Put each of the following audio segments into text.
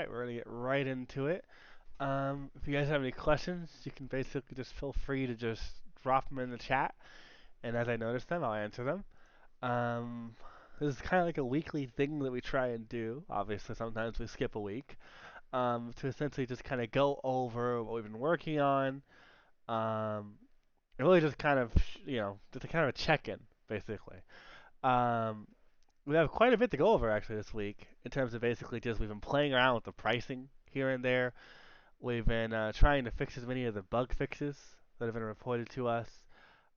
Alright, we're gonna get right into it. If you guys have any questions, you can basically just feel free to just drop them in the chat, and as I notice them, I'll answer them. Um, this is kind of like a weekly thing that we try and do. Obviously, sometimes we skip a week, to essentially just kind of go over what we've been working on, um, and really just kind of, just a kind of a check-in, basically. Um, we have quite a bit to go over actually this week in terms of basically just we've been playing around with the pricing here and there. We've been trying to fix as many of the bug fixes that have been reported to us,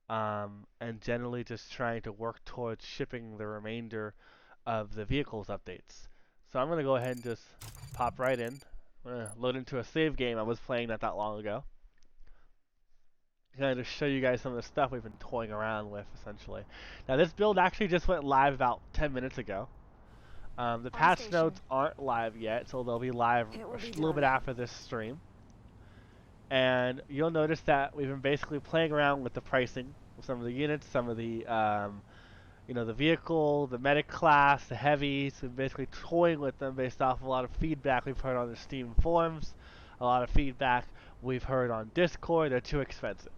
and generally just trying to work towards shipping the remainder of the vehicles updates. So I'm going to go ahead and just pop right in. I'm going to load into a save game. I was playing that not long ago. Kind of show you guys some of the stuff we've been toying around with, essentially. Now, this build actually just went live about 10 minutes ago. The patch notes aren't live yet, so they'll be live a little bit after this stream. And you'll notice that we've been basically playing around with the pricing of some of the units, some of the, the vehicle, the medic class, the heavies. We've basically toying with them based off a lot of feedback we've heard on the Steam forums, a lot of feedback we've heard on Discord. They're too expensive,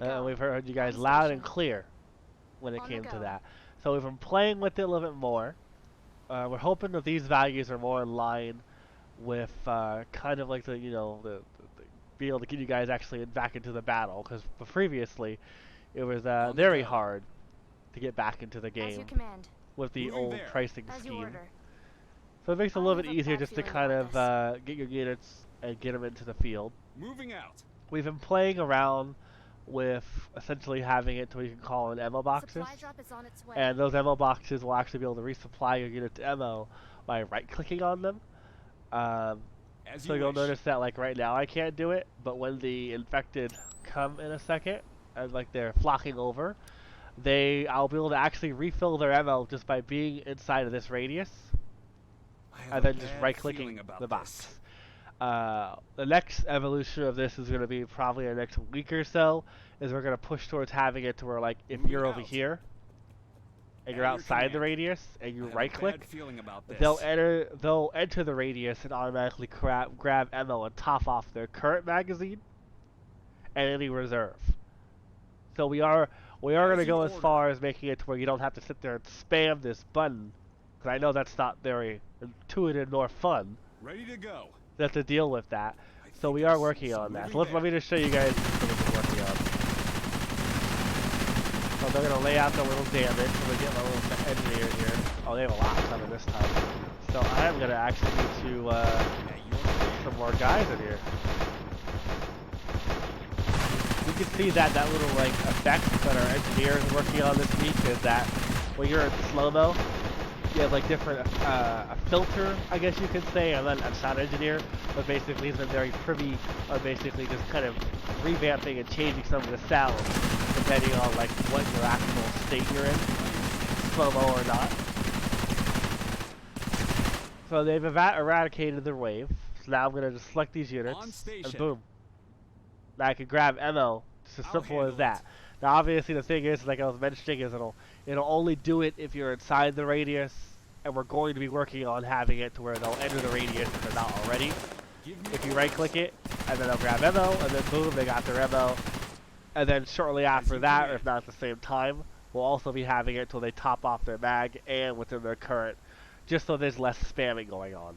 and we've heard you guys loud and clear when it came to that. So we've been playing with it a little bit more. We're hoping that these values are more in line with kind of like the be able to get you guys actually back into the battle, because previously it was very hard to get back into the game with the old pricing scheme. So it makes it a little bit easier just to kind of get your units and get them into the field. Moving out. We've been playing around with essentially having it to what you can call an ammo boxes, and those ammo boxes will actually be able to resupply your unit to ammo by right-clicking on them. So you'll notice that like right now I can't do it, but when the infected come in a second, and like they're flocking over, I'll be able to actually refill their ammo just by being inside of this radius, and then just right-clicking the box. The next evolution of this is going to be probably the next week or so, is we're going to push towards having it to where, like, if you're over here and you're outside the radius and you right-click, they'll enter the radius and automatically grab ammo and top off their current magazine and any reserve. So we are going to go as far as making it to where you don't have to sit there and spam this button, because I know that's not very intuitive nor fun. Ready to go. Have to deal with that. So we are working on that. So let me just show you guys what we're working on. So they're going to lay out the little damage. So we get my little engineer here. Oh, they have a lot coming this time. So I am going to actually need to get some more guys in here. You can see that little like effect that our engineer is working on this week is that when you're in slow-mo, you have like different a filter, I guess you could say. I'm not a sound engineer, but basically he's been very privy on basically just kind of revamping and changing some of the sounds depending on like what your actual state you're in, slow-mo or not. So they've eradicated their wave. So now I'm gonna just select these units and boom. Now I can grab ammo. It's as simple as that. Now obviously the thing is, like I was mentioning, is it'll only do it if you're inside the radius, and we're going to be working on having it to where they'll enter the radius if they're not already. If you right click it, and then they'll grab ammo, and then boom, they got their ammo. And then shortly after that, or if not at the same time, we'll also be having it till they top off their mag and within their current, just so there's less spamming going on.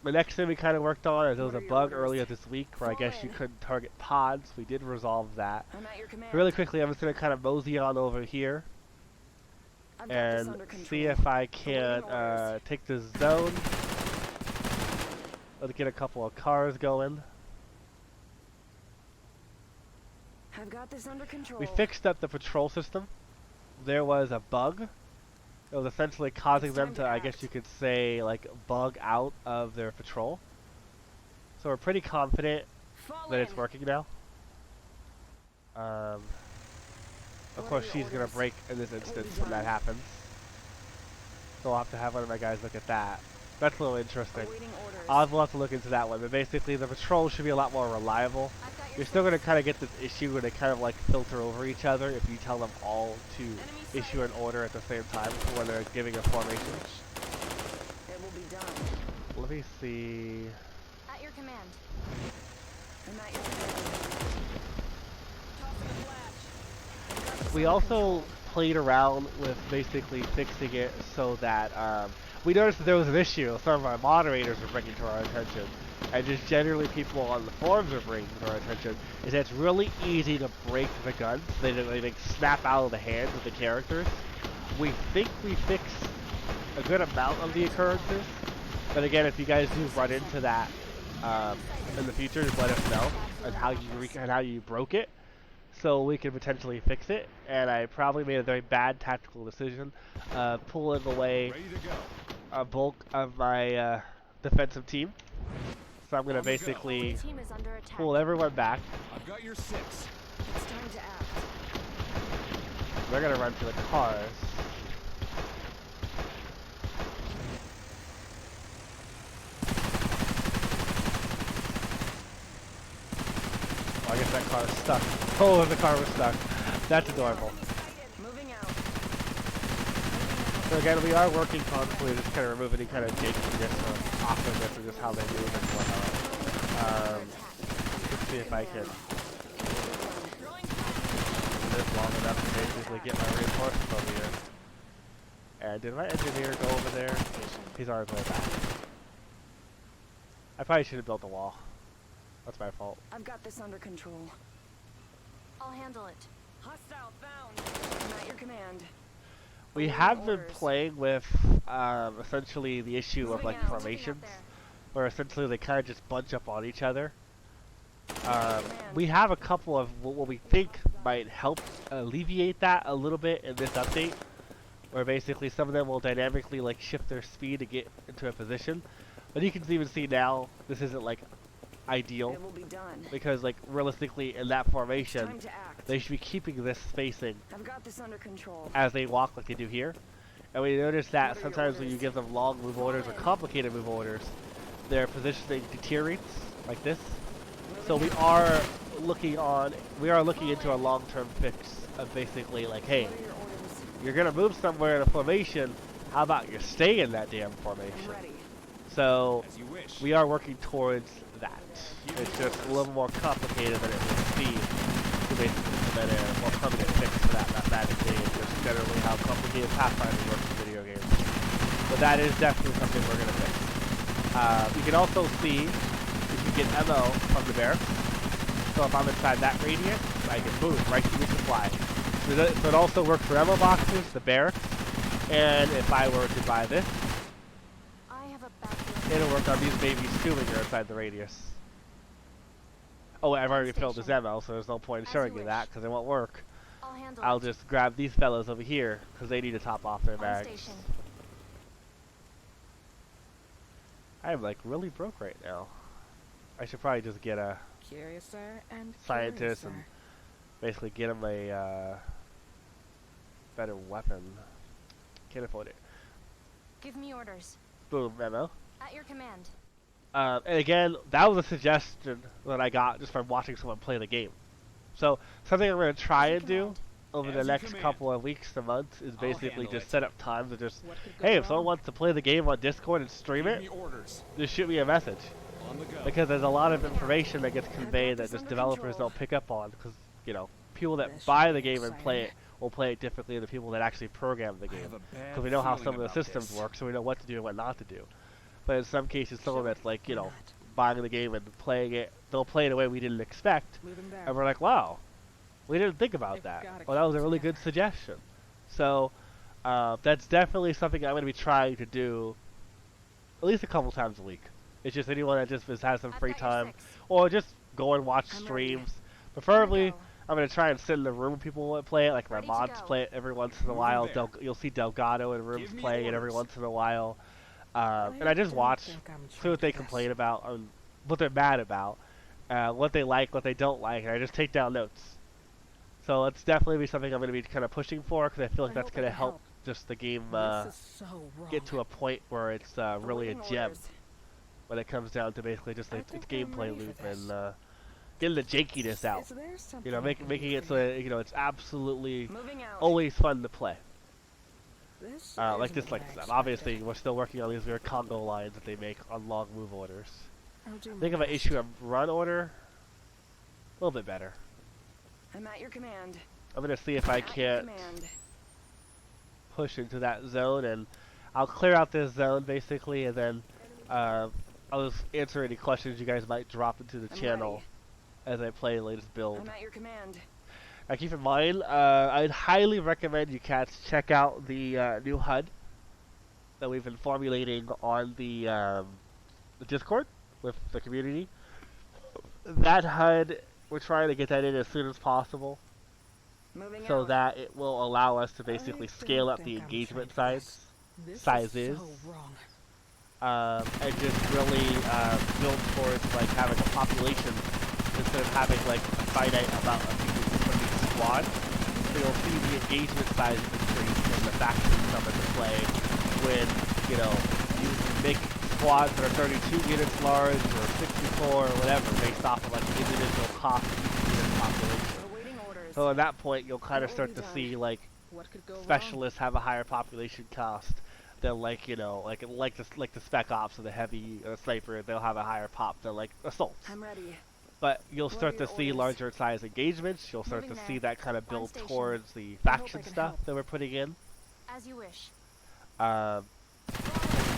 The next thing we kind of worked on is there was a bug earlier this week where I guess you couldn't target pods. We did resolve that. Really quickly, I'm just going to kind of mosey on over here and see if I can take this zone. Let's get a couple of cars going. I've got this under control. We fixed up the patrol system. There was a bug. It was essentially causing them to, I guess you could say, like, bug out of their patrol. So we're pretty confident that it's working now. Of course, she's going to break in this instance when that happens. So I'll have to have one of my guys look at that. That's a little interesting. I'll have to look into that one. But basically, the patrol should be a lot more reliable. You're still going to kind of get this issue where they kind of like filter over each other if you tell them all to issue an order at the same time when they're giving a formation. It will be done. let me see. At your command. I'm at your command. Tossing a flash. We also played around with basically fixing it so that we noticed that there was an issue some of our moderators were bringing to our attention, and just generally people on the forums are bringing to our attention, is that it's really easy to break the guns. They snap out of the hands of the characters. We think we fixed a good amount of the occurrences, but again, if you guys do run into that in the future, just let us know and how you broke it, so we can potentially fix it. And I probably made a very bad tactical decision, pulling away a bulk of my defensive team. So I'm gonna basically Team is under attack. pull everyone back. I've got your 6. It's time to act. They're gonna run to the cars. Oh, I guess that car is stuck. Oh, the car was stuck. That's adorable. Moving out. So again, we are working constantly to just kind of remove any kind of jankiness or awkwardness or just how they move and whatnot. Let's see if I can do this long enough to basically get my reinforcements over here. And did my engineer go over there? He's already way back. I probably should have built a wall. That's my fault. I've got this under control. I'll handle it. Hostile found. I'm at your command. We have been playing with essentially the issue of like Moving out. formations, where essentially they kind of just bunch up on each other. We have a couple of what we think might help alleviate that a little bit in this update, where basically some of them will dynamically like shift their speed to get into a position. But you can even see now this isn't like ideal, It will be done. because like realistically in that formation Time to act. they should be keeping this spacing I've got this under control. as they walk like they do here. And we notice that sometimes when you give them long move orders or complicated move orders, their positioning deteriorates like this. So we are looking into a long-term fix of basically like, hey, What are your orders? you're gonna move somewhere in a formation, how about you stay in that damn formation? I'm ready. So As you wish. we are working towards that. It's just a little more complicated than it would seem to basically implement a more permanent fix for that mathematically, and just generally how complicated pathfinding works in video games. But that is definitely something we're going to fix. You can also see if you get MO from the barracks. So if I'm inside that radius, I can move right to the supply. So it also works for ammo boxes, the barracks, and if I were to buy this, I have a bad feeling. it'll work on these babies too when you're inside the radius. Oh, I've already filled this ammo, so there's no point in As showing you you wish. that, because it won't work. I'll handle I'll it. just grab these fellows over here, because they need to top off their On bags. station. I'm like really broke right now. I should probably just get a Curiouser and scientist and basically get him a better weapon. Can't afford it. Give me orders. Boom, memo. At your command. And again, that was a suggestion that I got just from watching someone play the game. So something I'm going to try and do over the As you next command. couple of weeks to months is basically handle just it. set up times to just, What could go hey, if wrong? someone wants to play the game on Discord and stream Give it, me orders. just shoot me a message. On the go. Because there's a lot of information that gets conveyed that this just under developers control. don't pick up on, because, you know, people that This buy should the be game and play it exciting. will play it differently than the people that actually program the I game. have a bad Because we know how feeling some of the about systems this. work, so we know what to do and what not to do. But in some cases, someone Sure, that's like, you why know, not? buying the game and playing it, they'll play it in a way we didn't expect, Moving back. and we're like, wow, we didn't think about They've that. gotta Well, that was a keep really good together. suggestion. So, that's definitely something I'm going to be trying to do at least a couple times a week. It's just anyone that just has some I've free got your time, 6. or just go and watch I'm ready. streams. Preferably, Go. I'm going to try and sit in the room when people want to play it, like my Ready to mods go. play it every once in a Moving while. there. You'll see Delgado in rooms Give me playing it every orders. once in a while. And I just watch, see what they complain about, what they're mad about, what they like, what they don't like, and I just take down notes. So it's definitely be something I'm going to be kind of pushing for, because I feel like that's going to help just the game get to a point where it's really a gem when it comes down to basically just I its think I'm gameplay ready for loop this. and getting the jankiness out. Is there something You know, I can making do it for so that, you know, it's absolutely Moving out. always fun to play. This like isn't this, what like I stuff. Obviously, expected. we're still working on these weird Congo lines that they make on long move orders. I'll do I my think if I best. issue a run order, a little bit better. I'm at your command. I'm gonna see if I At your can't command. push into that zone, and I'll clear out this zone basically, and then I'll just answer any questions you guys might drop into the I'm channel as I play the latest build. I'm at your command. Now keep in mind, I'd highly recommend you cats check out the new HUD that we've been formulating on the Discord with the community. That HUD, we're trying to get that in as soon as possible, Moving so out. that it will allow us to I basically don't scale up think the I'm engagement trained for sizes. This sizes. is so wrong. And just really build towards like having a population instead of having like a finite amount of people from each squad. So you'll see the engagement size increase and the factions come into play when, you know, you make squads that are 32 units large or 64 or whatever based off of like the individual cost of each unit population. Awaiting orders. So at that point you'll kind of What will start be to done? see like What could go wrong? specialists have a higher population cost than like, you know, like the spec ops or the heavy sniper. They'll have a higher pop than like assaults. I'm ready. But you'll What are start to your see orders? larger size engagements. You'll start to Moving see there. that kind of On build station. towards the I hope faction I can stuff help. that we're putting in. As you wish. So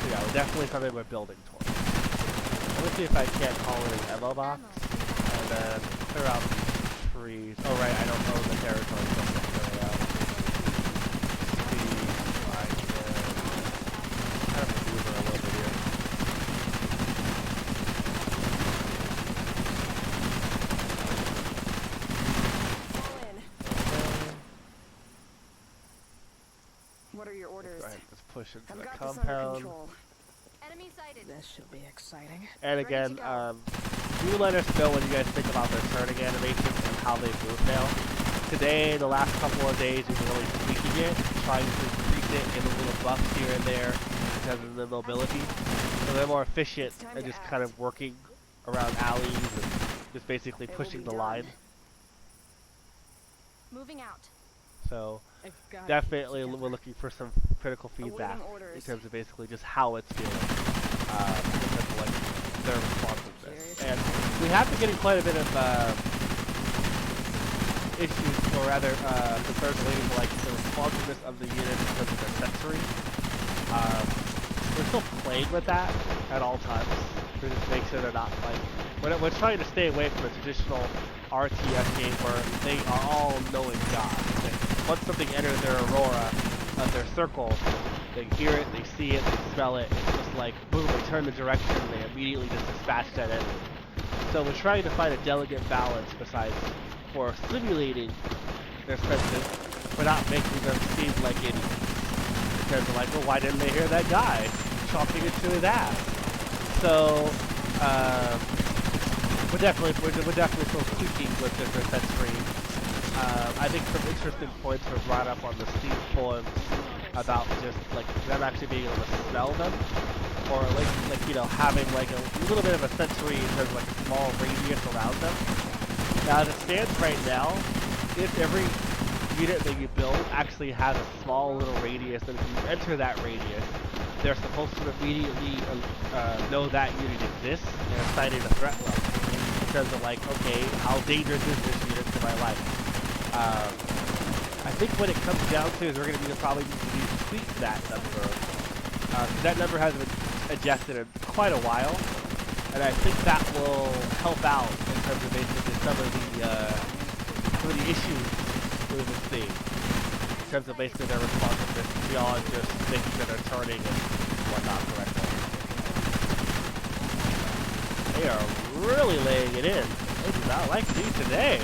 yeah, we're definitely something we're building towards. Let me see if I can't call it an ammo box and then clear out the trees. Oh right, I don't own the territory, so I'm gonna clear it out. See if I can kind of maneuver a little bit here. Fall in. What are your orders? Go ahead, let's push into I've the got this under compound. control. Enemy sighted. This should be exciting. And Ready again, to go. do let us know what you guys think about the turning animations and how they move now. Today, the last couple of days, we've been really tweaking it, trying to increase it, get a little buffs here and there because of the mobility. So they're more efficient It's time and to just kind act. of working around alleys and just basically It will pushing be the done. line. Moving out. So I've got definitely we're looking for some critical feedback Awaiting in orders. terms of basically just how it's feeling, in terms of like their responsiveness. And we have been getting quite a bit of issues, or rather concerns relating to like the responsiveness of the unit in terms of their sensory. We're still playing with that at all times to just make sure they're not like we're trying to stay away from a traditional RTS game where they are all knowing gods. Once something enters their aurora, their circle, they hear it, they see it, they smell it. It's just like boom, they turn the direction, and they immediately just dispatch that enemy. So we're trying to find a delicate balance besides for simulating their senses, but not making them seem like idiots. Because they're like, well, why didn't they hear that guy chalking it to his ass? So we're definitely still tweaking with different sensory. I think some interesting points were brought up on the Steam forums about just like them actually being able to smell them, or like you know having like a little bit of a sensory in terms of like a small radius around them. Now as it stands right now, if every unit that you build actually has a small little radius, and if you enter that radius, they're supposed to immediately know that unit exists and assigning a threat level. In terms of like, okay, how dangerous is this unit to my life? I think what it comes down to is we're going to probably need to tweak that number. Because that number hasn't been adjusted in quite a while. And I think that will help out in terms of basically some of the issues we've been seeing. In terms of basically their responsiveness beyond just thinking that they're turning and whatnot correctly. They are really laying it in. They do not like me today.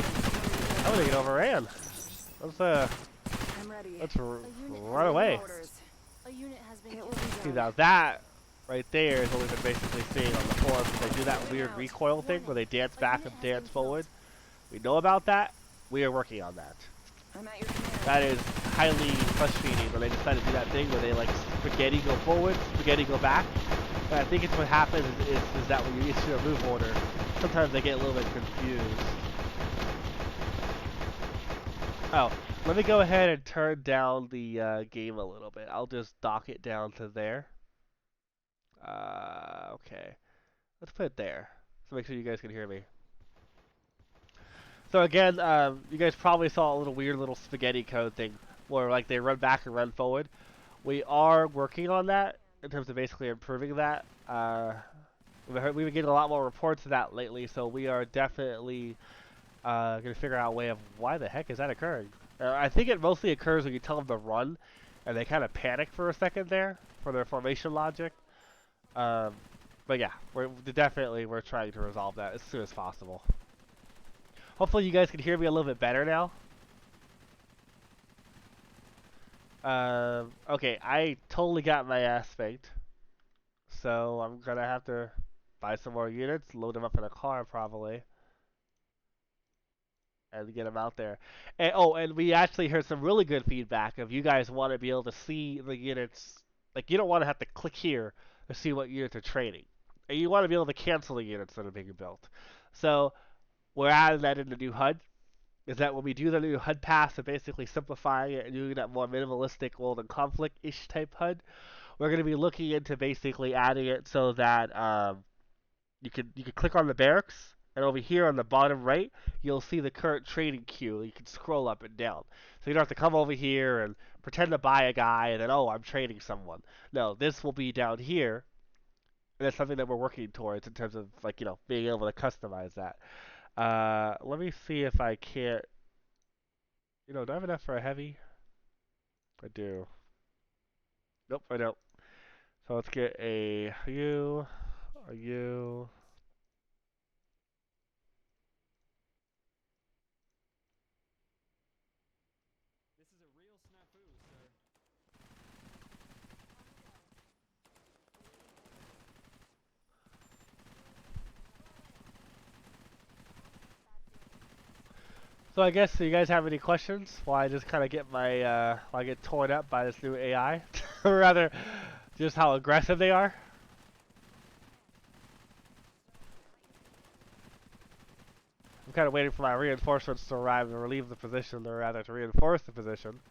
I'm gonna get overran. I'm ready. Let's run away. Orders. A unit has been It will killed. be See, done. now that right there is what we've been basically seeing on the forums. They do that weird recoil thing where they dance back and dance forward. We know about that. We are working on that. I'm at your command. That is highly frustrating when they decide to do that thing where they like spaghetti go forward, spaghetti go back. But I think it's what happens is that when you issue a move order, sometimes they get a little bit confused. Oh, let me go ahead and turn down the game a little bit. it. I'll just dock it down to there. Okay. Let's put it there. So make sure you guys can hear me. So again, you guys probably saw a little weird little spaghetti code thing where like they run back and run forward. We are working on that in terms of basically improving that. We've been getting a lot more reports of that lately, so we are definitely going to figure out a way of why the heck is that occurring. I think it mostly occurs when you tell them to run, and they kind of panic for a second there for their formation logic. But yeah, we're trying to resolve that as soon as possible. Hopefully you guys can hear me a little bit better now. Okay, I totally got my ass spanked. So I'm gonna have to buy some more units, load them up in a car probably, and get them out there. And and we actually heard some really good feedback of you guys want to be able to see the units. Like you don't want to have to click here to see what units are trading, and you want to be able to cancel the units that are being built. So we're adding that in the new HUD. Is that when we do the new HUD pass and basically simplifying it and doing that more minimalistic world and conflict-ish type HUD, we're going to be looking into basically adding it so that you can click on the barracks, and over here on the bottom right, you'll see the current trading queue. You can scroll up and down. So you don't have to come over here and pretend to buy a guy and then, oh, I'm trading someone. No, this will be down here, and that's something that we're working towards in terms of, like, you know, being able to customize that. Let me see if I can't. You know, do I have enough for a heavy? I do. Nope, I don't. So let's get a U. This is a real snafu, sir. So I guess, do you guys have any questions while I just kind of get my, while I get torn up by this new AI? Or rather, just how aggressive they are? I'm kind of waiting for my reinforcements to arrive and relieve the position, or rather to reinforce the position,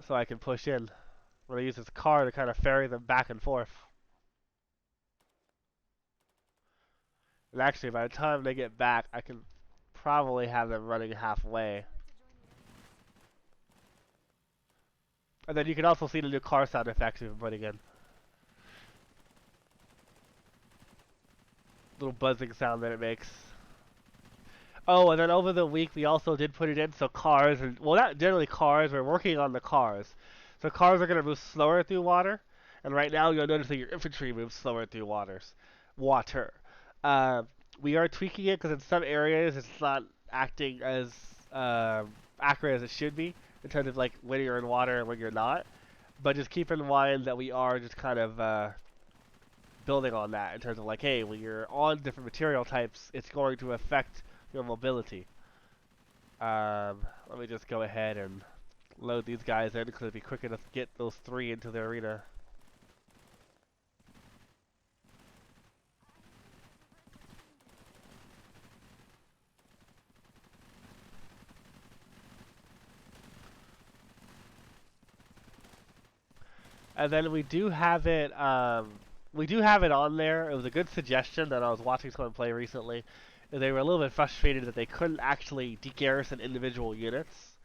so I can push in. I'm going to use this car to kind of ferry them back and forth. And actually, by the time they get back, I can probably have them running halfway. And then you can also see the new car sound effects we've been putting in. Little buzzing sound that it makes. Oh, and then over the week we also did put it in so cars, and well, not generally cars, we're working on the cars. So cars are going to move slower through water, and right now you'll notice that your infantry moves slower through water. Uh, we are tweaking it because in some areas it's not acting as accurate as it should be in terms of like when you're in water and when you're not. But just keep in mind that we are just kind of building on that in terms of like, hey, when you're on different material types, it's going to affect your mobility. Let me just go ahead and load these guys in because it'd be quick enough to get those 3 into the arena. And then we do have it on there. It was a good suggestion that I was watching someone play recently. They were a little bit frustrated that they couldn't actually degarrison individual units.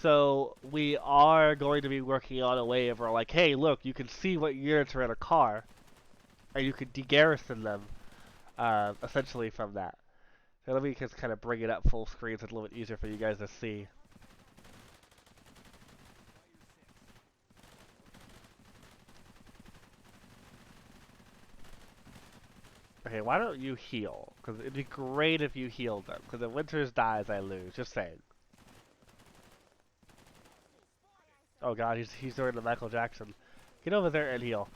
So we are going to be working on a way of where like, hey, look, you can see what units are in a car, and you can degarrison them, essentially from that. So let me just kind of bring it up full screen so it's a little bit easier for you guys to see. Okay, why don't you heal? Because it'd be great if you healed them. Because if Winters dies, I lose. Just saying. Oh god, he's doing the Michael Jackson. Get over there and heal.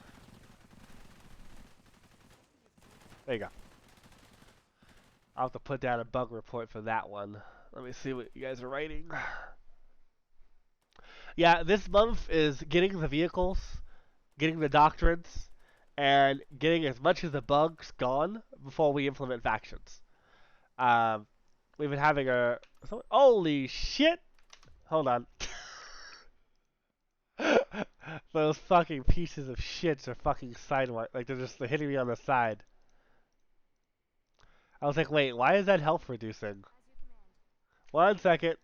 There you go. I'll have to put down a bug report for that one. Let me see what you guys are writing. Yeah, this month is getting the vehicles, getting the doctrines, and getting as much of the bugs gone before we implement factions. We've been having a... Holy shit! Hold on. Those fucking pieces of shits are fucking sidewise. Like, they're hitting me on the side. I was like, wait, why is that health reducing? 1 second.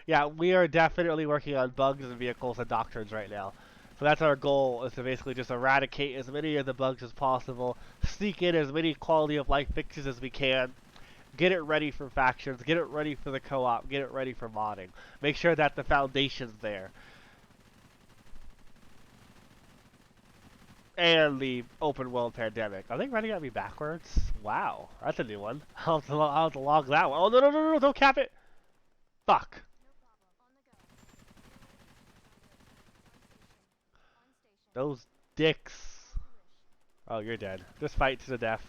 Yeah, we are definitely working on bugs and vehicles and doctrines right now. So that's our goal, is to basically just eradicate as many of the bugs as possible, sneak in as many quality of life fixes as we can, get it ready for factions, get it ready for the co-op, get it ready for modding. Make sure that the foundation's there. And the open world pandemic. Are they running at me backwards? Wow, that's a new one. I'll have to log that one. Oh, no, no, no, no, don't cap it! Fuck. Those dicks. Oh, you're dead. Just fight to the death.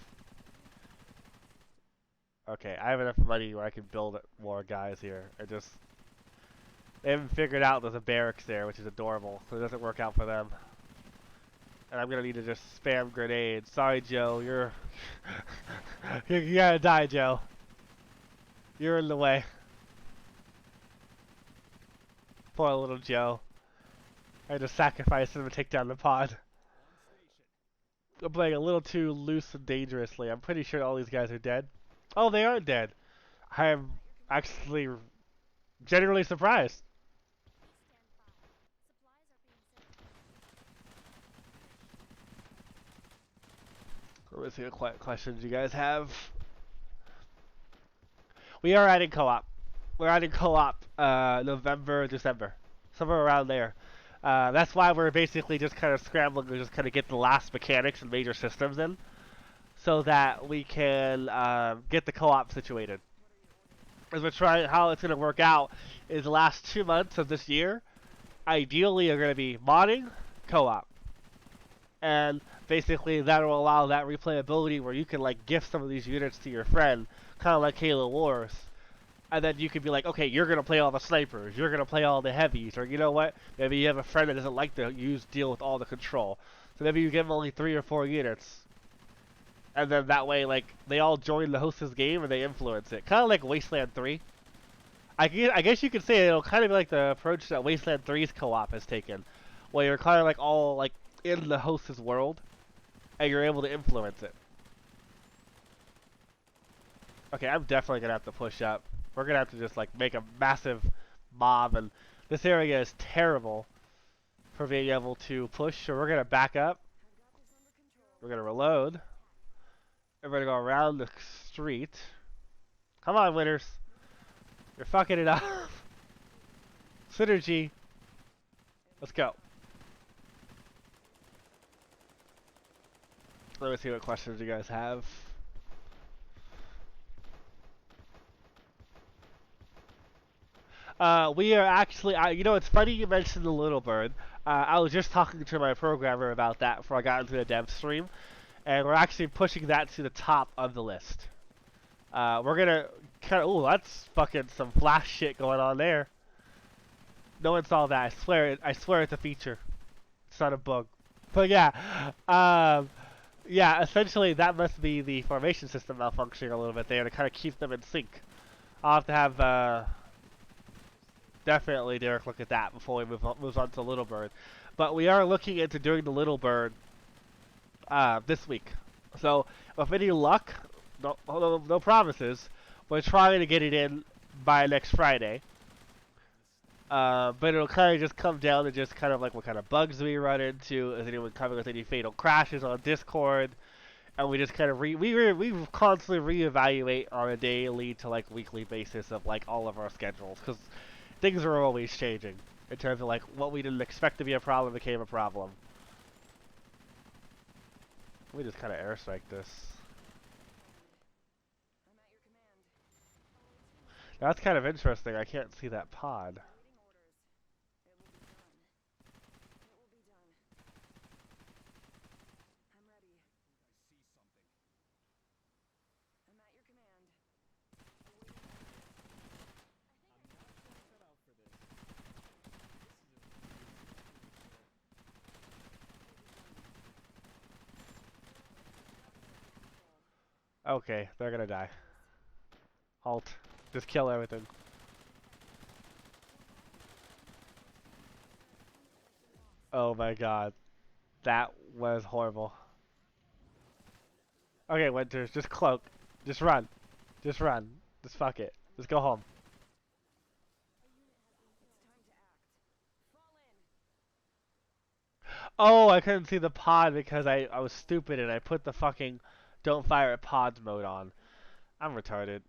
Okay, I have enough money where I can build more guys here. They haven't figured out there's a barracks there, which is adorable, so it doesn't work out for them. And I'm gonna need to just spam grenades. Sorry, Joe, you're you gotta die, Joe. You're in the way. Poor little Joe. I had to sacrifice him to take down the pod. I'm playing a little too loose and dangerously. I'm pretty sure all these guys are dead. Oh, they aren't dead. I am actually genuinely surprised. Let me see what questions you guys have. We are adding co-op. We're adding co-op November, December. Somewhere around there. That's why we're basically just kind of scrambling to just kind of get the last mechanics and major systems in, so that we can get the co-op situated. As we're trying, how it's going to work out is the last 2 months of this year, ideally, are going to be modding, co-op. And basically that will allow that replayability where you can like gift some of these units to your friend, kind of like Halo Wars. And then you could be like, okay, you're going to play all the snipers, you're going to play all the heavies, or you know what, maybe you have a friend that doesn't like to deal with all the control. So maybe you give them only 3 or 4 units. And then that way, like, they all join the host's game and they influence it. Kind of like Wasteland 3. I guess you could say it'll kind of be like the approach that Wasteland 3's co-op has taken. Where you're kind of like all, like, in the host's world. And you're able to influence it. Okay, I'm definitely going to have to push up. We're going to have to just, like, make a massive mob. And this area is terrible for being able to push. So we're going to back up. We're going to reload. And we're going to go around the street. Come on, winners. You're fucking it up. Synergy. Let's go. Let me see what questions you guys have. We are actually, you know, it's funny you mentioned the Little Bird. I was just talking to my programmer about that before I got into the dev stream. And we're actually pushing that to the top of the list. We're gonna kind of, ooh, that's fucking some flash shit going on there. No one saw that. I swear it's a feature. It's not a bug. But yeah, yeah, essentially that must be the formation system malfunctioning a little bit there to kind of keep them in sync. I'll have to have definitely Derek look at that before we move on to Little Bird. But we are looking into doing the Little Bird this week. So with any luck, no promises, we're trying to get it in by next Friday. But it'll kind of just come down to just kind of like what kind of bugs we run into, is anyone coming with any fatal crashes on Discord, and we just kind of we constantly reevaluate on a daily to like weekly basis of like all of our schedules, because things are always changing in terms of like what we didn't expect to be a problem became a problem. Let me just kind of airstrike this. Now, that's kind of interesting. I can't see that pod. Okay, they're gonna die. Halt. Just kill everything. Oh my god. That was horrible. Okay, Winters, just cloak. Just run. Just run. Just fuck it. Just go home. Oh, I couldn't see the pod because I was stupid and I put the fucking don't fire at pods mode on. I'm retarded.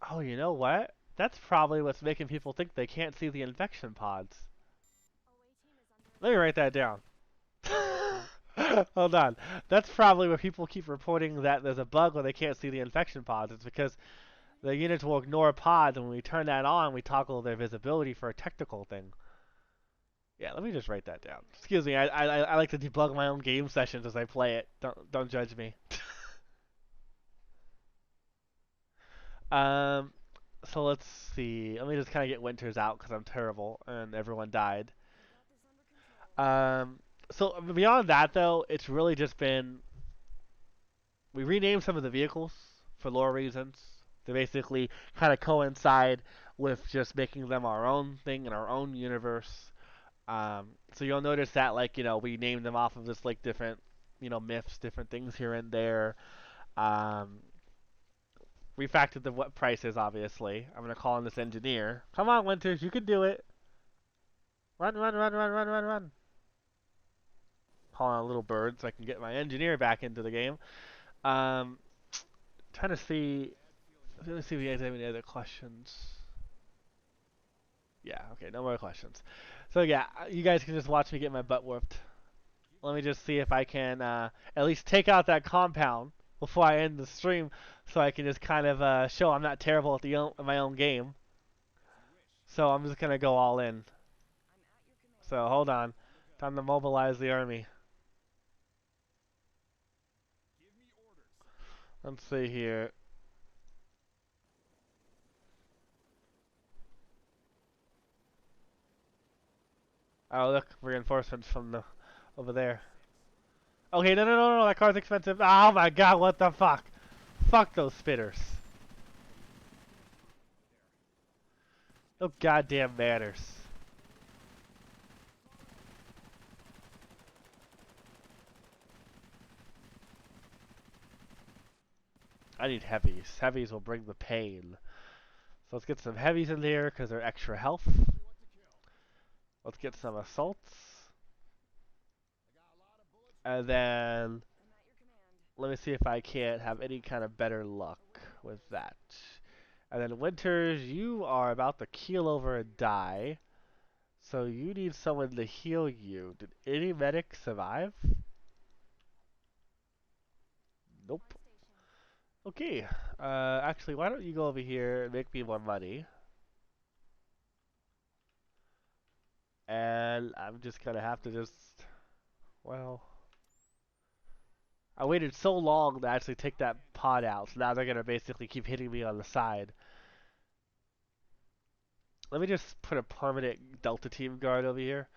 Oh, you know what? That's probably what's making people think they can't see the infection pods. Let me write that down. Hold on. That's probably where people keep reporting that there's a bug where they can't see the infection pods. It's because the units will ignore pods, and when we turn that on, we toggle their visibility for a technical thing. Yeah, let me just write that down. Excuse me, I like to debug my own game sessions as I play it. Don't judge me. So let's see. Let me just kind of get Winters out because I'm terrible and everyone died. So beyond that though, it's really just been we renamed some of the vehicles for lore reasons to basically kind of coincide with just making them our own thing in our own universe. So you'll notice that like we named them off of just like different myths, different things here and there. We factored the what prices obviously. I'm gonna call in this engineer. Come on, Winters, you can do it. Run, run, run, run, run, run, run. Calling on a little bird so I can get my engineer back into the game. Trying to see. Let me see if you guys have any other questions. Yeah, okay, no more questions. So yeah, you guys can just watch me get my butt whooped. Let me just see if I can at least take out that compound before I end the stream, so I can just kind of show I'm not terrible at my own game. So I'm just gonna go all in. So hold on, time to mobilize the army. Let's see here. Oh look, reinforcements from the over there. Okay, no, that car's expensive. Oh my god, what the fuck? Fuck those spitters. No goddamn manners. I need heavies. Heavies will bring the pain. So let's get some heavies in here because they're extra health. Let's get some assaults. And then let me see if I can't have any kind of better luck with that. And then Winters, you are about to keel over and die. So you need someone to heal you. Did any medic survive? Nope. Okay. Actually, why don't you go over here and make me more money? And I'm just gonna have to well, I waited so long to actually take that pod out, so now they're gonna basically keep hitting me on the side. Let me just put a permanent Delta Team guard over here.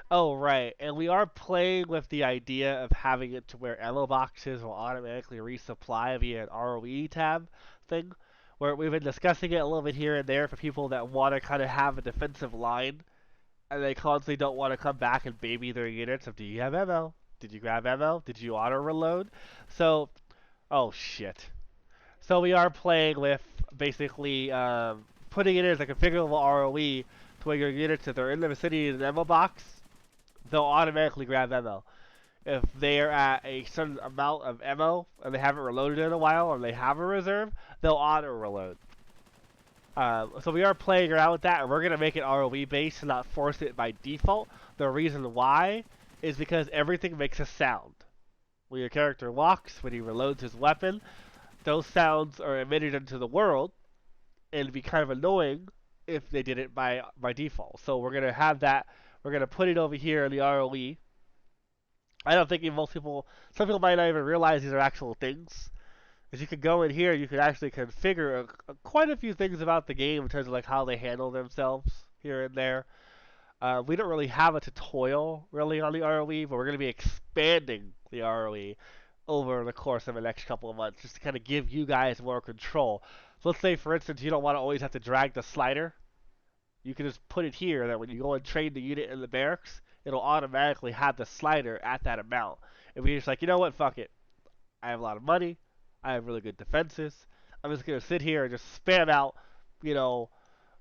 Oh, right, and we are playing with the idea of having it to where ammo boxes will automatically resupply via an ROE tab thing, where we've been discussing it a little bit here and there for people that want to kind of have a defensive line, and they constantly don't want to come back and baby their units of, do you have ammo? Did you grab ammo? Did you auto-reload? So, oh shit. So we are playing with basically putting it as a configurable ROE to where your units, if they're in the vicinity of an ammo box, they'll automatically grab ammo. If they're at a certain amount of ammo and they haven't reloaded in a while or they have a reserve, they'll auto-reload. So we are playing around with that, and we're going to make it ROE based and not force it by default. The reason why is because everything makes a sound. When your character walks, when he reloads his weapon, those sounds are emitted into the world, and it'd be kind of annoying if they did it by default. So we're going to have that, we're going to put it over here in the ROE. I don't think some people might not even realize these are actual things. As you could go in here, you could actually configure quite a few things about the game in terms of like how they handle themselves here and there. We don't really have a tutorial really on the ROE, but we're going to be expanding the ROE over the course of the next couple of months just to kind of give you guys more control. So let's say, for instance, you don't want to always have to drag the slider. You can just put it here that when you go and train the unit in the barracks, it'll automatically have the slider at that amount. If you're just like, you know what, fuck it. I have a lot of money. I have really good defenses. I'm just gonna sit here and just spam out, you know,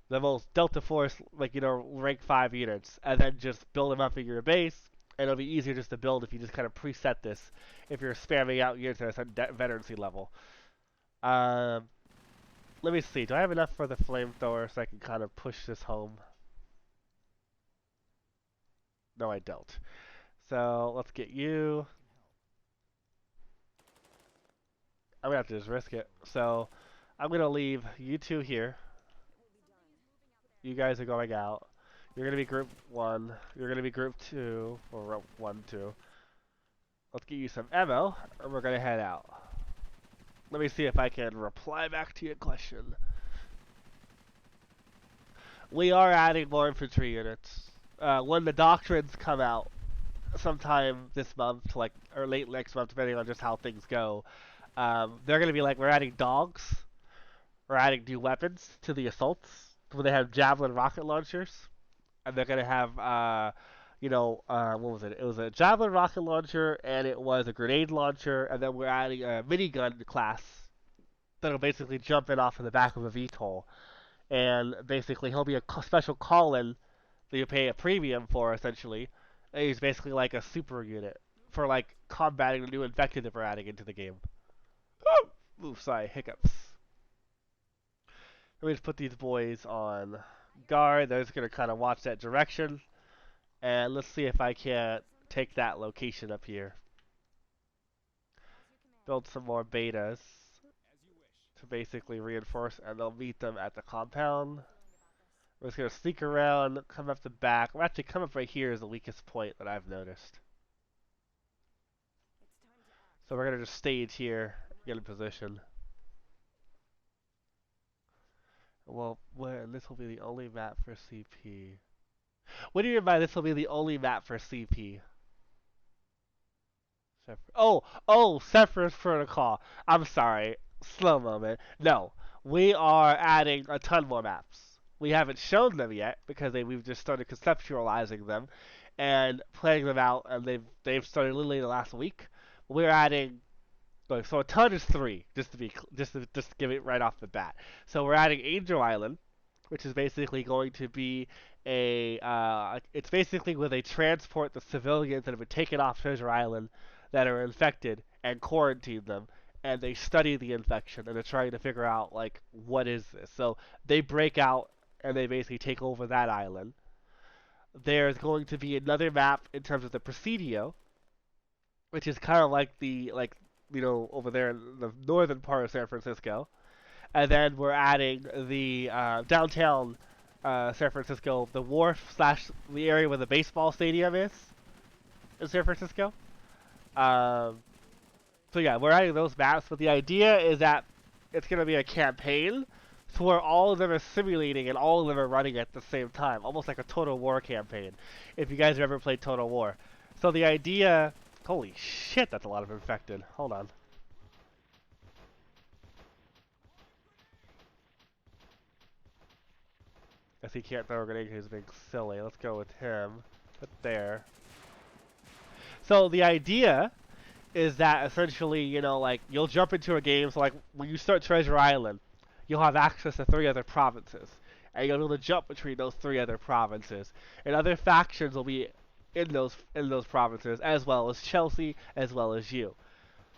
the most Delta Force, like, you know, rank 5 units, and then just build them up in your base. And it'll be easier just to build if you just kind of preset this if you're spamming out units at a certain veterancy level. Let me see. Do I have enough for the flamethrower so I can kind of push this home? No, I don't. So let's get you. I'm gonna have to just risk it. So I'm gonna leave you two here. You guys are going out. You're gonna be group 1. You're gonna be group 2, or 1, 2. Let's get you some ammo, and we're gonna head out. Let me see if I can reply back to your question. We are adding more infantry units. When the doctrines come out, sometime this month, like, or late next month, depending on just how things go, they're gonna be like, we're adding dogs, we're adding new weapons to the assaults, where they have javelin rocket launchers, and they're gonna have, what was it? It was a javelin rocket launcher, and it was a grenade launcher, and then we're adding a minigun class that'll basically jump in off of the back of a VTOL, and basically he'll be a special call-in that you pay a premium for, essentially. And he's basically like a super unit for like combating the new infected that we're adding into the game. Ooh, sorry, hiccups. Let me just put these boys on guard. They're just gonna kind of watch that direction, and let's see if I can't take that location up here. Build some more betas to basically reinforce, and they'll meet them at the compound. We're just gonna sneak around, come up the back. We'll actually come up right here is the weakest point that I've noticed. So we're gonna just stage here, get in position. Well, this will be the only map for CP. What do you mean by this will be the only map for CP? Cepheus Protocol. I'm sorry, slow moment. No, we are adding a ton more maps. We haven't shown them yet because we've just started conceptualizing them and playing them out, and they've started literally the last week. We're adding, so a ton is 3, just to give it right off the bat. So we're adding Angel Island, which is basically going to be it's basically where they transport the civilians that have been taken off Treasure Island that are infected and quarantine them, and they study the infection, and they're trying to figure out, like, what is this? So they break out, and they basically take over that island. There's going to be another map in terms of the Presidio, which is kind of like over there in the northern part of San Francisco. And then we're adding the downtown San Francisco, the wharf / the area where the baseball stadium is in San Francisco. So yeah, we're adding those maps, but the idea is that it's going to be a campaign to where all of them are simulating and all of them are running at the same time, almost like a Total War campaign, if you guys have ever played Total War. So the idea... Holy shit, that's a lot of infected. Hold on. Guess he can't throw a grenade because he's being silly. Let's go with him. Put there. So the idea is that essentially, you'll jump into a game, so like when you start Treasure Island, you'll have access to 3 other provinces, and you'll be able to jump between those 3 other provinces, and other factions will be in those provinces, as well as Chelsea, as well as you.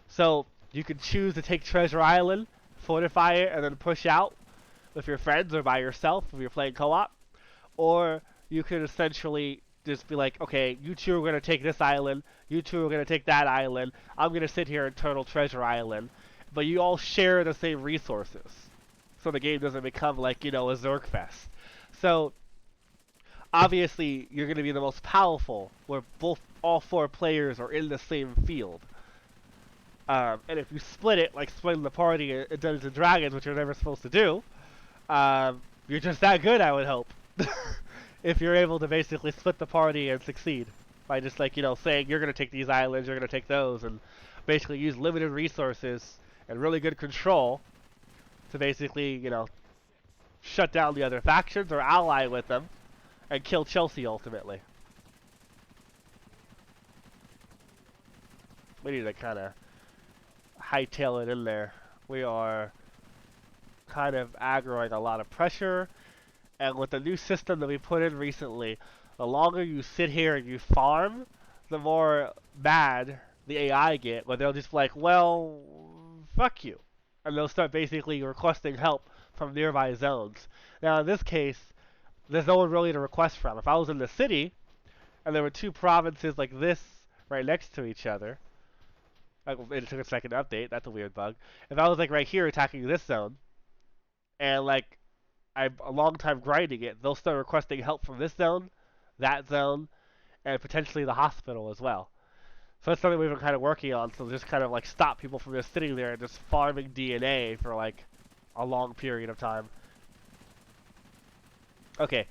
So you can choose to take Treasure Island, fortify it, and then push out with your friends or by yourself if you're playing co-op, or you can essentially just be like, okay, you two are going to take this island, you two are going to take that island, I'm going to sit here and turtle Treasure Island, but you all share the same resources, so the game doesn't become like, a Zerg fest. So, obviously, you're going to be the most powerful, where all 4 players are in the same field. And if you split it, like splitting the party in Dungeons & Dragons, which you're never supposed to do, you're just that good, I would hope. If you're able to basically split the party and succeed by just saying you're going to take these islands, you're going to take those, and basically use limited resources and really good control to basically, shut down the other factions or ally with them and kill Chelsea ultimately. We need to kind of hightail it in there. We are kind of aggroing a lot of pressure, and with the new system that we put in recently, the longer you sit here and you farm, the more mad the AI get, where they'll just be like, well, fuck you. And they'll start basically requesting help from nearby zones. Now, in this case, there's no one really to request from. If I was in the city, and there were two provinces like this right next to each other, like, it took a second to update, that's a weird bug. If I was like right here attacking this zone, and like I'm a long time grinding it, they'll start requesting help from this zone, that zone, and potentially the hospital as well. So that's something we've been kind of working on, so just kind of like stop people from just sitting there and just farming DNA for like a long period of time. Okay,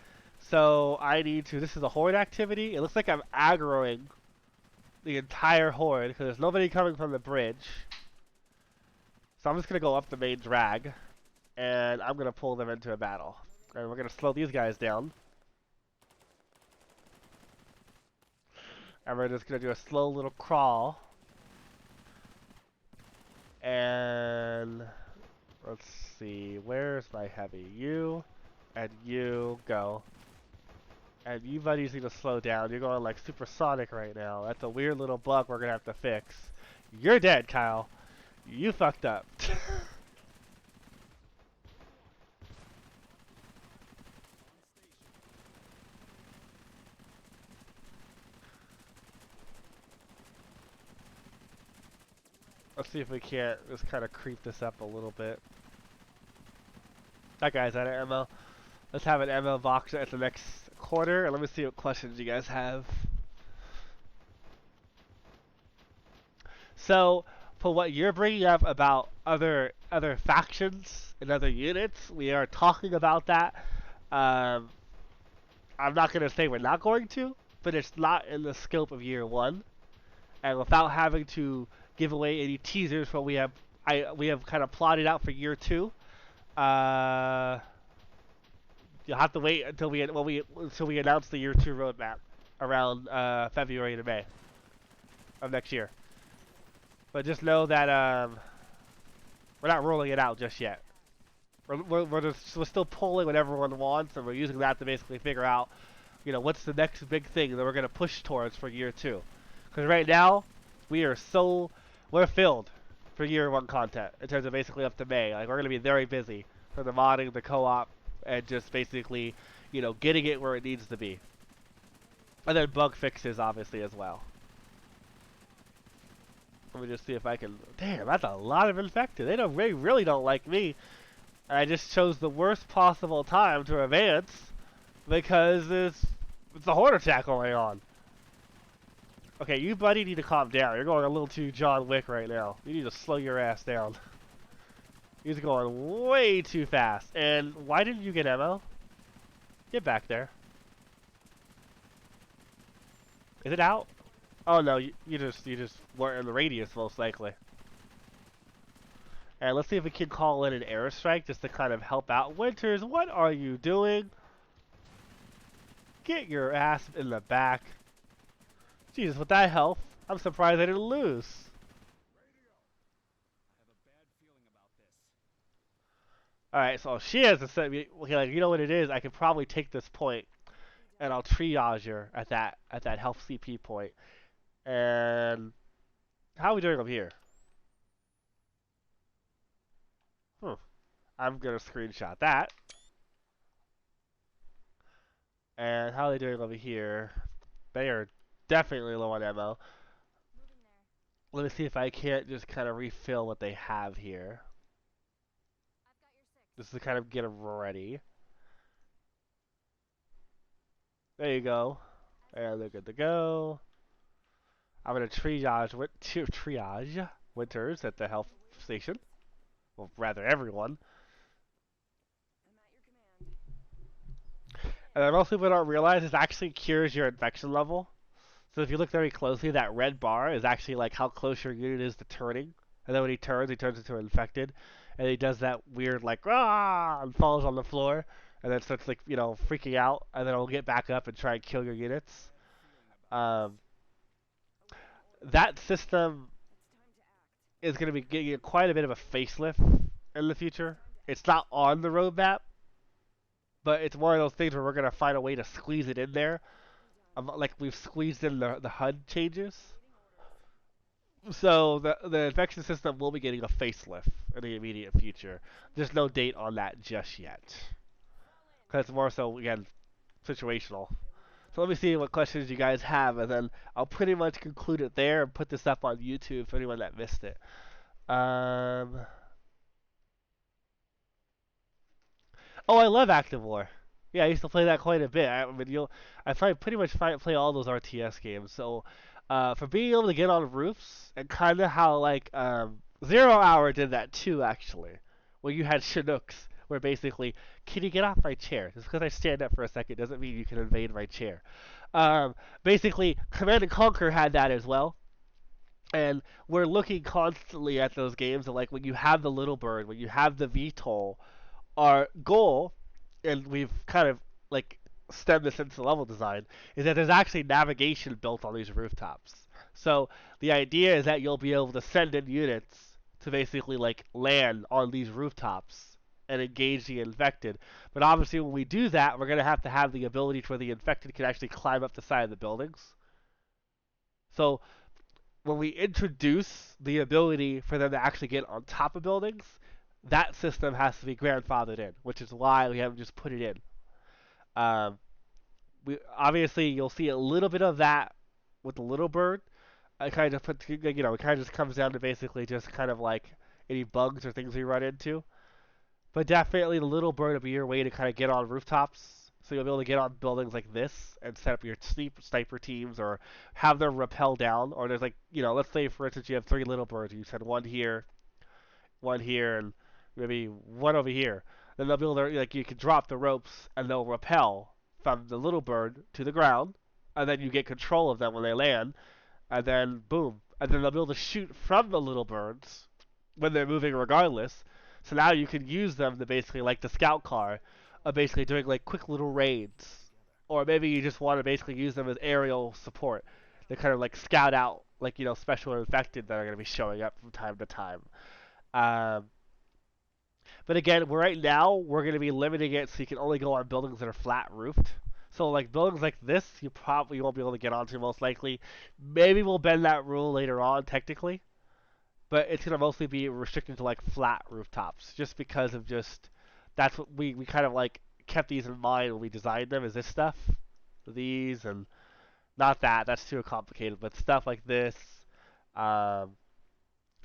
so I need to, this is a horde activity. It looks like I'm aggroing the entire horde because there's nobody coming from the bridge. So I'm just going to go up the main drag, and I'm going to pull them into a battle. And we're going to slow these guys down. And we're just going to do a slow little crawl. And let's see, where's my heavy? You and you go. And you buddies need to slow down. You're going like supersonic right now. That's a weird little bug we're going to have to fix. You're dead, Kyle. You fucked up. Let's see if we can't just kind of creep this up a little bit. That guy's out of ammo. Let's have an ammo box at the next quarter, and let me see what questions you guys have. So, for what you're bringing up about other factions and other units, we are talking about that. I'm not going to say we're not going to, but it's not in the scope of year one. And without having to give away any teasers for what we have kind of plotted out for year two, you'll have to wait until we announce the year two roadmap around February to May of next year. But just know that we're not rolling it out just yet. We're still polling what everyone wants, and we're using that to basically figure out, what's the next big thing that we're going to push towards for year two. Because right now, we're filled for year one content in terms of basically up to May. Like, we're going to be very busy for the modding, the co-op, and just basically, getting it where it needs to be. And then bug fixes, obviously, as well. Let me just see if I can... Damn, that's a lot of infected. They really don't like me. I just chose the worst possible time to advance because it's a horde attack going on. Okay, you buddy need to calm down. You're going a little too John Wick right now. You need to slow your ass down. He's going way too fast. And why didn't you get ammo? Get back there. Is it out? Oh no, you just weren't in the radius most likely. And let's see if we can call in an airstrike just to kind of help out. Winters, what are you doing? Get your ass in the back. Jesus, with that health, I'm surprised I didn't lose. Alright, so she has to set me. Okay, like, you know what it is? I could probably take this point, and I'll triage her at that health CP point. And how are we doing up here? I'm gonna screenshot that. And how are they doing over here? They are definitely low on ammo. Let me see if I can't just kind of refill what they have here. Just to kind of get them ready. There you go. And they're good to go. I'm gonna triage Winters at the health station. Well, rather everyone. And then most people don't realize this actually cures your infection level. So if you look very closely, that red bar is actually like how close your unit is to turning. And then when he turns into infected. And he does that weird like, ah, and falls on the floor. And then starts like, freaking out. And then he'll get back up and try and kill your units. That system is going to be getting quite a bit of a facelift in the future. It's not on the roadmap, but it's one of those things where we're going to find a way to squeeze it in there. Like we've squeezed in the HUD changes. So the infection system will be getting a facelift in the immediate future. There's no date on that just yet. Because it's more so, again, situational. So let me see what questions you guys have, and then I'll pretty much conclude it there and put this up on YouTube for anyone that missed it. Oh, I love Active War. Yeah, I used to play that quite a bit. I pretty much play all those RTS games. So, for being able to get on roofs and kind of how like Zero Hour did that too, actually, where you had Chinooks, where basically, can you get off my chair? Just because I stand up for a second doesn't mean you can invade my chair. Basically, Command and Conquer had that as well. And we're looking constantly at those games, and like when you have the Little Bird, when you have the VTOL, our goal, and we've kind of like stemmed this into level design, is that there's actually navigation built on these rooftops. So the idea is that you'll be able to send in units to basically like land on these rooftops and engage the infected. But obviously when we do that, we're going to have the ability where the infected can actually climb up the side of the buildings. So when we introduce the ability for them to actually get on top of buildings, that system has to be grandfathered in, which is why we haven't just put it in. We obviously you'll see a little bit of that with the Little Bird. I kind of put, it kind of just comes down to basically just kind of like any bugs or things we run into. But definitely the Little Bird will be your way to kind of get on rooftops. So you'll be able to get on buildings like this and set up your sniper teams or have them rappel down. Or there's like, let's say for instance you have 3 Little Birds. You said one here, and maybe one over here. Then they'll be able to, like, you can drop the ropes and they'll rappel from the Little Bird to the ground. And then you get control of them when they land. And then, boom. And then they'll be able to shoot from the Little Birds when they're moving regardless. So now you can use them to basically, like the scout car, basically doing like quick little raids. Or maybe you just want to basically use them as aerial support. They kind of like scout out, like, special infected that are going to be showing up from time to time. But again, right now, we're going to be limiting it so you can only go on buildings that are flat roofed. So like buildings like this, you probably won't be able to get onto most likely. Maybe we'll bend that rule later on, technically. But it's going to mostly be restricted to like flat rooftops. Just because of that's what we kind of like kept these in mind when we designed them, is this stuff. These, and not that, that's too complicated. But stuff like this. I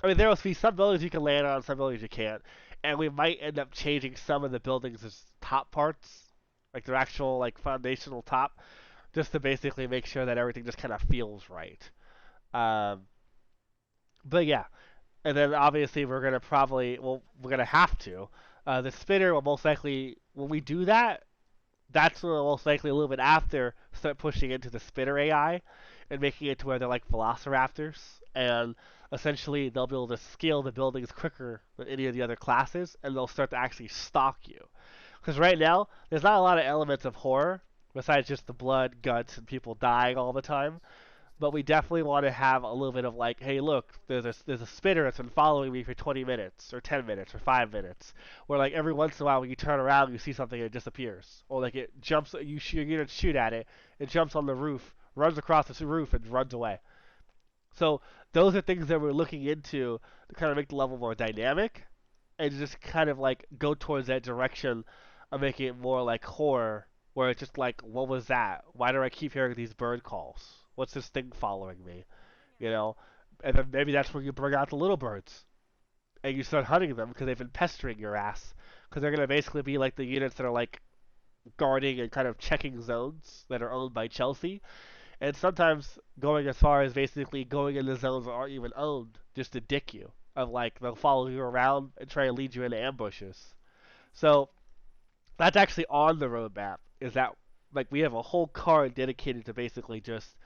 mean, there will be some buildings you can land on, some buildings you can't. And we might end up changing some of the buildings' top parts, like their actual like foundational top, just to basically make sure that everything just kind of feels right. But yeah, and then obviously we're gonna have to. The spinner will most likely, when we do that, that's most likely a little bit after start pushing into the spinner AI and making it to where they're like velociraptors, and essentially they'll be able to scale the buildings quicker than any of the other classes, and they'll start to actually stalk you. Because right now, there's not a lot of elements of horror, besides just the blood, guts, and people dying all the time. But we definitely want to have a little bit of like, hey, look, there's a spinner that's been following me for 20 minutes, or 10 minutes, or 5 minutes. Where like every once in a while when you turn around, you see something and it disappears. Or like it jumps, you're going to shoot at it, it jumps on the roof, runs across the roof, and runs away. So those are things that we're looking into to kind of make the level more dynamic, and just kind of like go towards that direction of making it more like horror, where it's just like, what was that? Why do I keep hearing these bird calls? What's this thing following me? And then maybe that's where you bring out the Little Birds, and you start hunting them because they've been pestering your ass, because they're going to basically be like the units that are like guarding and kind of checking zones that are owned by Chelsea. And sometimes going as far as basically going in the zones that aren't even owned just to dick you. Of like, they'll follow you around and try to lead you into ambushes. So, that's actually on the roadmap. Is that, like, we have a whole card dedicated to basically just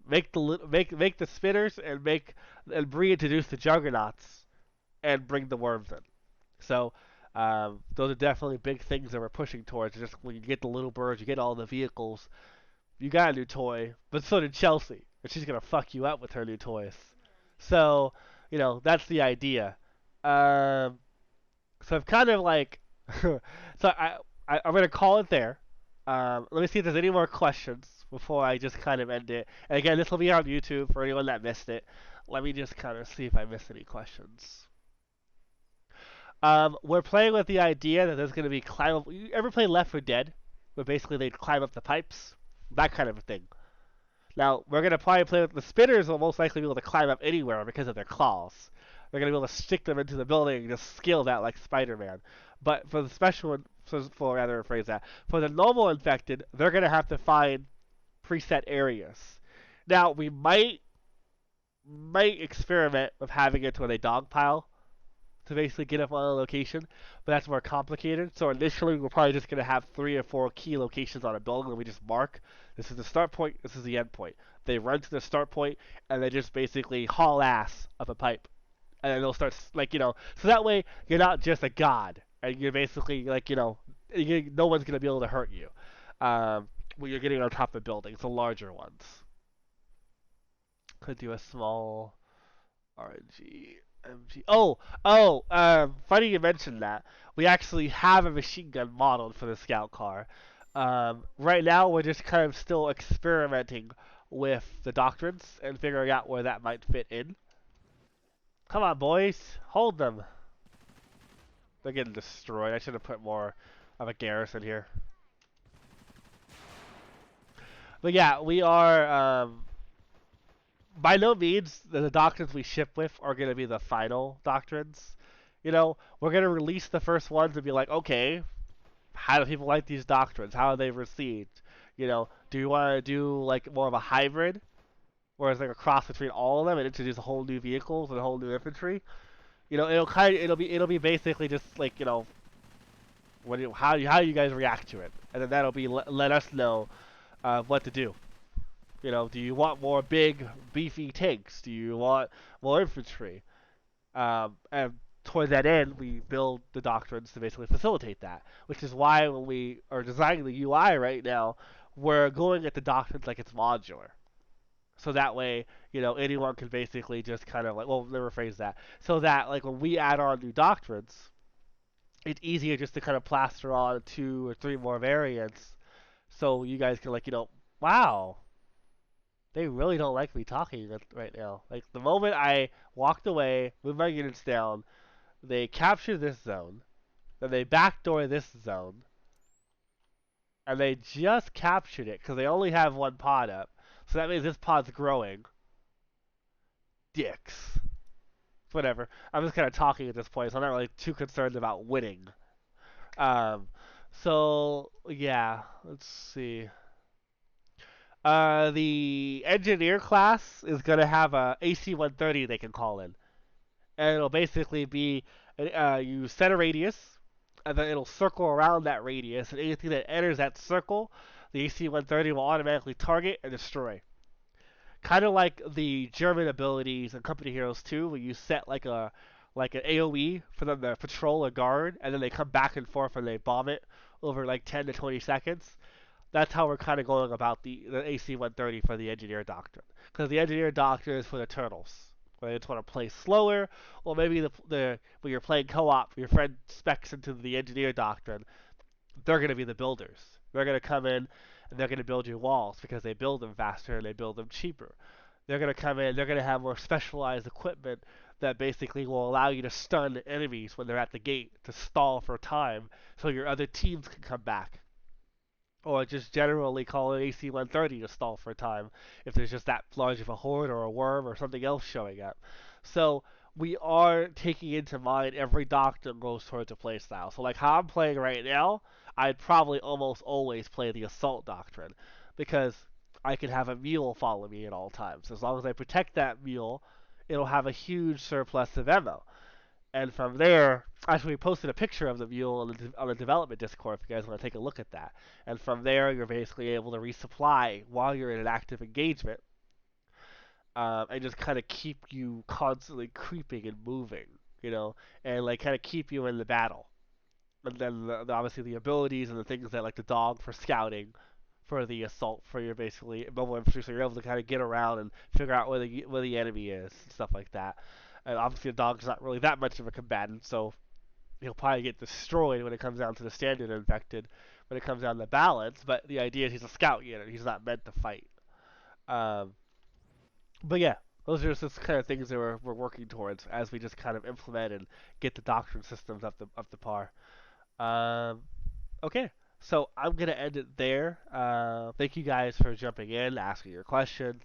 make the spinners and reintroduce the juggernauts and bring the worms in. So, those are definitely big things that we're pushing towards. Just when you get the Little Birds, you get all the vehicles. You got a new toy, but so did Chelsea, and she's gonna fuck you up with her new toys. So, You know, that's the idea. Um, so I'm kind of like, so I'm gonna call it there. Let me see if there's any more questions before I just kind of end it. And again, this will be on YouTube for anyone that missed it. Let me just kind of see if I missed any questions. We're playing with the idea that there's going to be climbable. You ever play Left 4 Dead? Where basically they'd climb up the pipes? That kind of a thing. Now, we're going to probably play with the spinners will most likely be able to climb up anywhere because of their claws. They're going to be able to stick them into the building and just scale that like Spider-Man. But for the special, for rather rephrase that, for the normal infected, they're going to have to find preset areas. Now, we might experiment with having it where they dogpile to basically get up on a location, but that's more complicated. So initially, we're probably just going to have 3 or 4 key locations on a building that we just mark. This is the start point, this is the end point. They run to the start point, and they just basically haul ass up a pipe. And then they'll start, like, you know, so that way you're not just a god, and you're basically, like, you know, no one's going to be able to hurt you when you're getting on top of buildings, the larger ones. Could do a small RNG. MG. Funny you mentioned that. We actually have a machine gun modeled for the scout car. Right now, we're just kind of still experimenting with the doctrines and figuring out where that might fit in. Come on, boys. Hold them. They're getting destroyed. I should have put more of a garrison here. But yeah, we are... by no means the doctrines we ship with are going to be the final doctrines. You know, we're going to release the first ones and be like, okay, how do people like these doctrines? How are they received? You know, do you want to do like more of a hybrid, where it's like a cross between all of them and introduce a whole new vehicles and a whole new infantry? You know, it'll be basically just like, you know, how you guys react to it, and then that'll be let us know what to do. You know, do you want more big, beefy tanks? Do you want more infantry? And toward that end, we build the doctrines to basically facilitate that. Which is why when we are designing the UI right now, we're going at the doctrines like it's modular. So that way, you know, anyone can basically just kind of like, well, let me rephrase that. So that, like, when we add on new doctrines, it's easier just to kind of plaster on 2 or 3 more variants. So you guys can, like, you know, wow. They really don't like me talking right now. Like, the moment I walked away, moved my units down, they captured this zone, then they backdoor this zone, and they just captured it because they only have 1 pod up. So that means this pod's growing. Dicks. Whatever. I'm just kind of talking at this point, so I'm not really too concerned about winning. So, yeah, let's see. The engineer class is going to have a AC-130 they can call in. And it'll basically be, you set a radius, and then it'll circle around that radius, and anything that enters that circle, the AC-130 will automatically target and destroy. Kind of like the German abilities in Company Heroes 2, where you set like an AoE for them to patrol or guard, and then they come back and forth and they bomb it over like 10 to 20 seconds. That's how we're kind of going about the AC-130 for the Engineer Doctrine. Because the Engineer Doctrine is for the turtles. Whether you just want to play slower, or maybe when you're playing co-op, your friend specs into the Engineer Doctrine, they're going to be the builders. They're going to come in, and they're going to build your walls, because they build them faster and they build them cheaper. They're going to come in, they're going to have more specialized equipment that basically will allow you to stun enemies when they're at the gate, to stall for time, so your other teams can come back. Or just generally call an AC-130 to stall for time if there's just that large of a horde or a worm or something else showing up. So we are taking into mind every doctrine goes towards a playstyle. So like how I'm playing right now, I'd probably almost always play the Assault Doctrine, because I can have a mule follow me at all times. As long as I protect that mule, it'll have a huge surplus of ammo. And from there, actually we posted a picture of the mule on the development Discord if you guys want to take a look at that. And from there, you're basically able to resupply while you're in an active engagement, and just kind of keep you constantly creeping and moving, you know, and like kind of keep you in the battle. And then obviously the abilities and the things that like the dog for scouting, for the assault, for your basically mobile infantry, so you're able to kind of get around and figure out where the enemy is and stuff like that. And obviously, the dog's not really that much of a combatant, so he'll probably get destroyed when it comes down to the standard infected, when it comes down to balance. But the idea is he's a scout unit; he's not meant to fight. Um, but yeah, those are just kind of things that we're working towards as we just kind of implement and get the doctrine systems up to par. Um, okay, so I'm gonna end it there. Thank you guys for jumping in, asking your questions.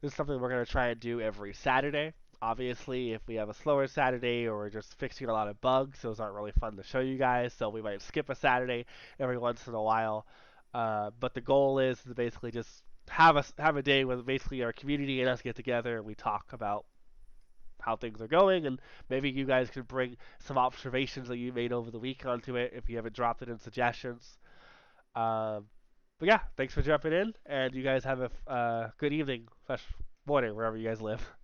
This is something we're gonna try and do every Saturday. Obviously, if we have a slower Saturday or we're just fixing a lot of bugs, those aren't really fun to show you guys. So we might skip a Saturday every once in a while. But the goal is to basically just have a day where basically our community and us get together and we talk about how things are going, and maybe you guys could bring some observations that you made over the week onto it if you haven't dropped it in suggestions. Um, but yeah, thanks for jumping in, and you guys have a good evening slash morning wherever you guys live.